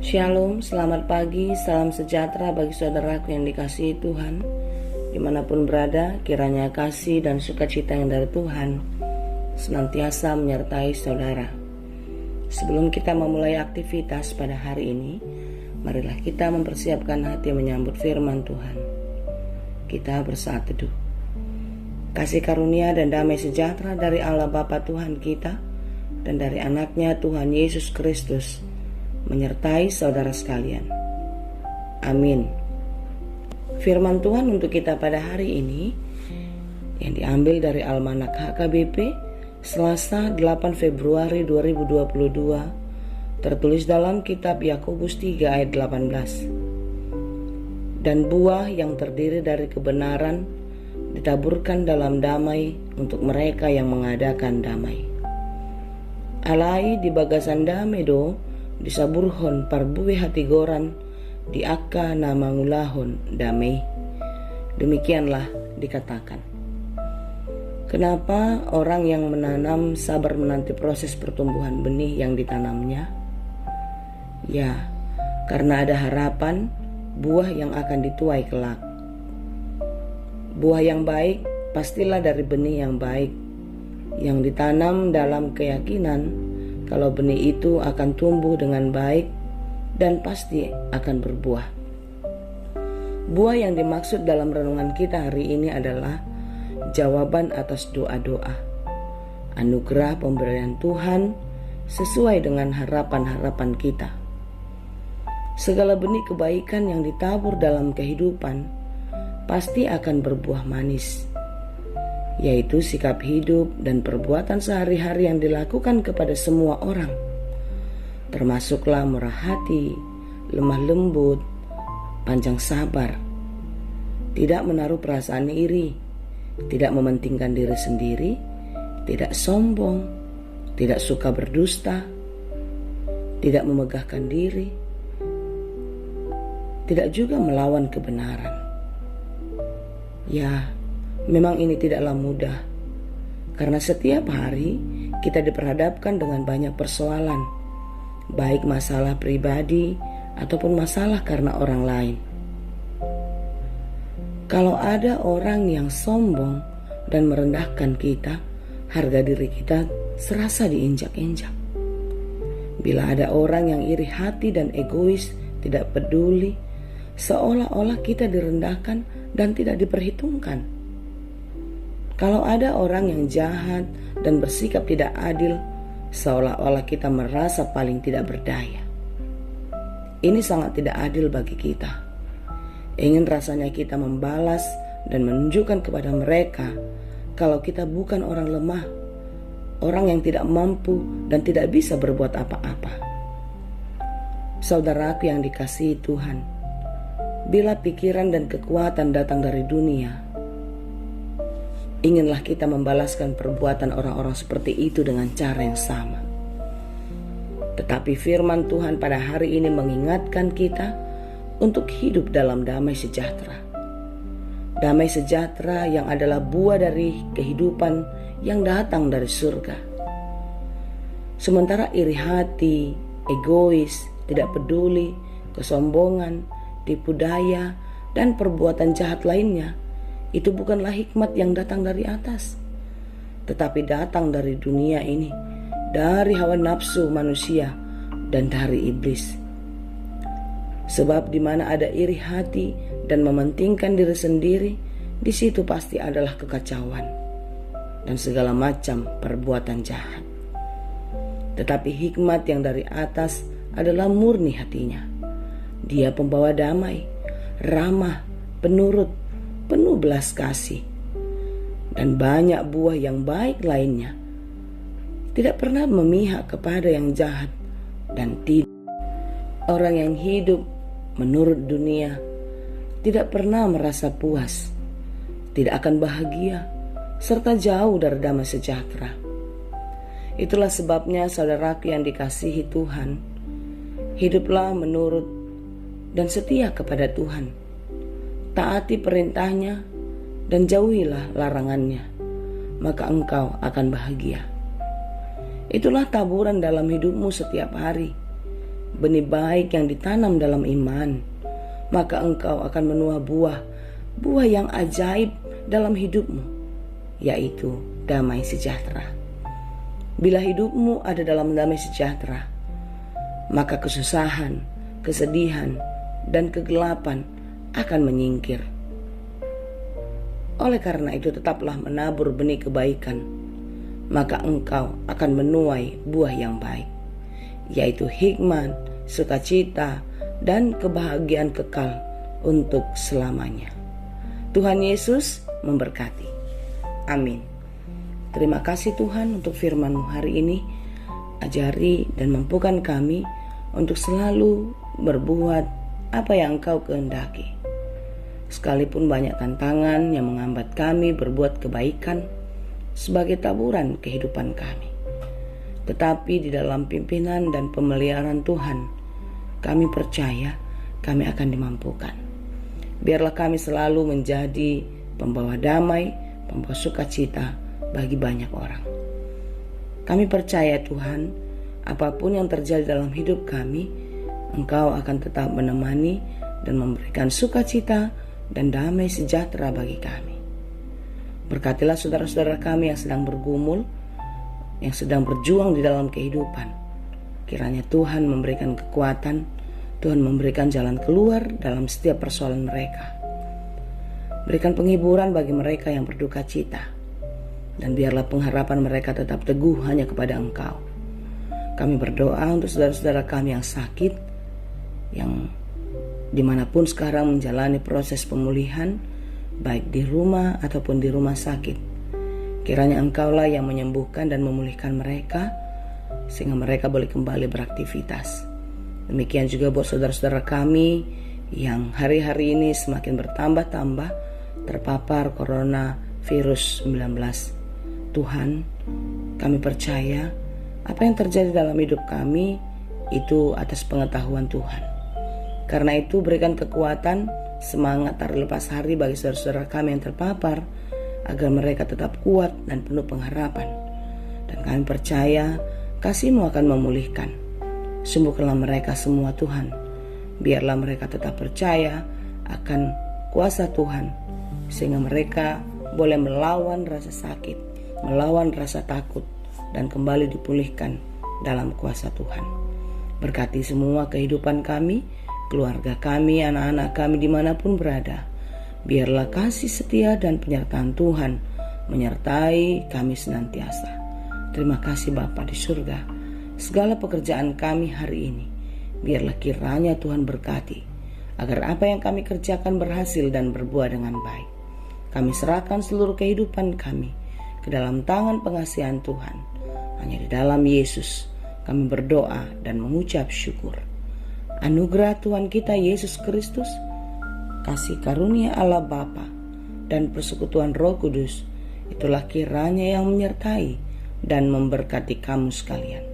Shalom, selamat pagi, salam sejahtera bagi saudaraku yang dikasihi Tuhan. Dimanapun berada, kiranya kasih dan sukacita yang dari Tuhan senantiasa menyertai saudara. Sebelum kita memulai aktivitas pada hari ini, marilah kita mempersiapkan hati menyambut firman Tuhan. Kita bersaat teduh. Kasih karunia dan damai sejahtera dari Allah Bapa Tuhan kita dan dari anaknya Tuhan Yesus Kristus menyertai saudara sekalian. Amin. Firman Tuhan untuk kita pada hari ini yang diambil dari Almanak HKBP Selasa 8 Februari 2022, tertulis dalam kitab Yakobus 3 ayat 18. Dan buah yang terdiri dari kebenaran ditaburkan dalam damai untuk mereka yang mengadakan damai. Alai di bagasan damai do disaburhon parbuwe hati goran di akka nama ngulahon damai. Demikianlah dikatakan. Kenapa orang yang menanam sabar menanti proses pertumbuhan benih yang ditanamnya? Ya, karena ada harapan buah yang akan dituai kelak. Buah yang baik pastilah dari benih yang baik, yang ditanam dalam keyakinan kalau benih itu akan tumbuh dengan baik dan pasti akan berbuah. Buah yang dimaksud dalam renungan kita hari ini adalah jawaban atas doa-doa, anugerah pemberian Tuhan sesuai dengan harapan-harapan kita. Segala benih kebaikan yang ditabur dalam kehidupan pasti akan berbuah manis, yaitu sikap hidup dan perbuatan sehari-hari yang dilakukan kepada semua orang, termasuklah murah hati, lemah lembut, panjang sabar, tidak menaruh perasaan iri, tidak mementingkan diri sendiri, tidak sombong, tidak suka berdusta, tidak memegahkan diri, tidak juga melawan kebenaran. Ya, memang ini tidaklah mudah, karena setiap hari kita diperhadapkan dengan banyak persoalan, baik masalah pribadi ataupun masalah karena orang lain. Kalau ada orang yang sombong dan merendahkan kita, harga diri kita serasa diinjak-injak. Bila ada orang yang iri hati dan egois, tidak peduli, seolah-olah kita direndahkan dan tidak diperhitungkan. Kalau ada orang yang jahat dan bersikap tidak adil, seolah-olah kita merasa paling tidak berdaya. Ini sangat tidak adil bagi kita. Ingin rasanya kita membalas dan menunjukkan kepada mereka kalau kita bukan orang lemah, orang yang tidak mampu dan tidak bisa berbuat apa-apa. Saudaraku yang dikasihi Tuhan, bila pikiran dan kekuatan datang dari dunia, inginlah kita membalaskan perbuatan orang-orang seperti itu dengan cara yang sama. Tetapi firman Tuhan pada hari ini mengingatkan kita untuk hidup dalam damai sejahtera. Damai sejahtera yang adalah buah dari kehidupan yang datang dari surga. Sementara iri hati, egois, tidak peduli, kesombongan, tipu daya, dan perbuatan jahat lainnya, itu bukanlah hikmat yang datang dari atas, tetapi datang dari dunia ini, dari hawa nafsu manusia dan dari iblis. Sebab di mana ada iri hati dan mementingkan diri sendiri, di situ pasti adalah kekacauan dan segala macam perbuatan jahat. Tetapi hikmat yang dari atas adalah murni hatinya. Dia pembawa damai, ramah, penurut, penuh belas kasih, dan banyak buah yang baik lainnya. Tidak pernah memihak kepada yang jahat dan tidak. Orang yang hidup menurut dunia tidak pernah merasa puas, tidak akan bahagia, serta jauh dari damai sejahtera. Itulah sebabnya saudaraku yang dikasihi Tuhan, hiduplah menurut dan setia kepada Tuhan. Taati perintahnya dan jauhilah larangannya, maka engkau akan bahagia. Itulah taburan dalam hidupmu setiap hari. benih baik yang ditanam dalam iman, maka engkau akan menuai buah yang ajaib dalam hidupmu, yaitu damai sejahtera. Bila hidupmu ada dalam damai sejahtera, maka kesusahan, kesedihan, dan kegelapan akan menyingkir. Oleh karena itu tetaplah menabur benih kebaikan, maka engkau akan menuai buah yang baik, yaitu hikmat, sukacita, dan kebahagiaan kekal untuk selamanya. Tuhan Yesus memberkati. Amin. Terima kasih Tuhan untuk firman-Mu hari ini. Ajari dan mampukan kami untuk selalu berbuat apa yang Engkau kehendaki. Sekalipun banyak tantangan yang menghambat kami berbuat kebaikan sebagai taburan kehidupan kami, tetapi di dalam pimpinan dan pemeliharaan Tuhan, kami percaya kami akan dimampukan. Biarlah kami selalu menjadi pembawa damai, pembawa sukacita bagi banyak orang. Kami percaya Tuhan, apapun yang terjadi dalam hidup kami, Engkau akan tetap menemani dan memberikan sukacita dan damai sejahtera bagi kami. Berkatilah saudara-saudara kami yang sedang bergumul, yang sedang berjuang di dalam kehidupan. Kiranya Tuhan memberikan kekuatan, Tuhan memberikan jalan keluar dalam setiap persoalan mereka. Berikan penghiburan bagi mereka yang berduka cita, dan biarlah pengharapan mereka tetap teguh hanya kepada Engkau. Kami berdoa untuk saudara-saudara kami yang sakit, yang dimanapun sekarang menjalani proses pemulihan, baik di rumah ataupun di rumah sakit. Kiranya Engkaulah yang menyembuhkan dan memulihkan mereka, sehingga mereka boleh kembali beraktivitas. Demikian juga buat saudara-saudara kami yang hari-hari ini semakin bertambah-tambah terpapar coronavirus 19. Tuhan, kami percaya apa yang terjadi dalam hidup kami itu atas pengetahuan Tuhan. Karena itu berikan kekuatan, semangat terlepas hari bagi saudara-saudara kami yang terpapar, agar mereka tetap kuat dan penuh pengharapan. Dan kami percaya kasih-Mu akan memulihkan. Sembuhkanlah mereka semua Tuhan. Biarlah mereka tetap percaya akan kuasa Tuhan, sehingga mereka boleh melawan rasa sakit, melawan rasa takut, dan kembali dipulihkan dalam kuasa Tuhan. Berkati semua kehidupan kami, keluarga kami, anak-anak kami dimanapun berada. Biarlah kasih setia dan penyertaan Tuhan menyertai kami senantiasa. Terima kasih Bapa di surga. Segala pekerjaan kami hari ini, biarlah kiranya Tuhan berkati, agar apa yang kami kerjakan berhasil dan berbuah dengan baik. Kami serahkan seluruh kehidupan kami ke dalam tangan pengasihan Tuhan. Hanya di dalam Yesus kami berdoa dan mengucap syukur. Anugerah Tuhan kita Yesus Kristus, kasih karunia Allah Bapa, dan persekutuan Roh Kudus, itulah kiranya yang menyertai dan memberkati kamu sekalian.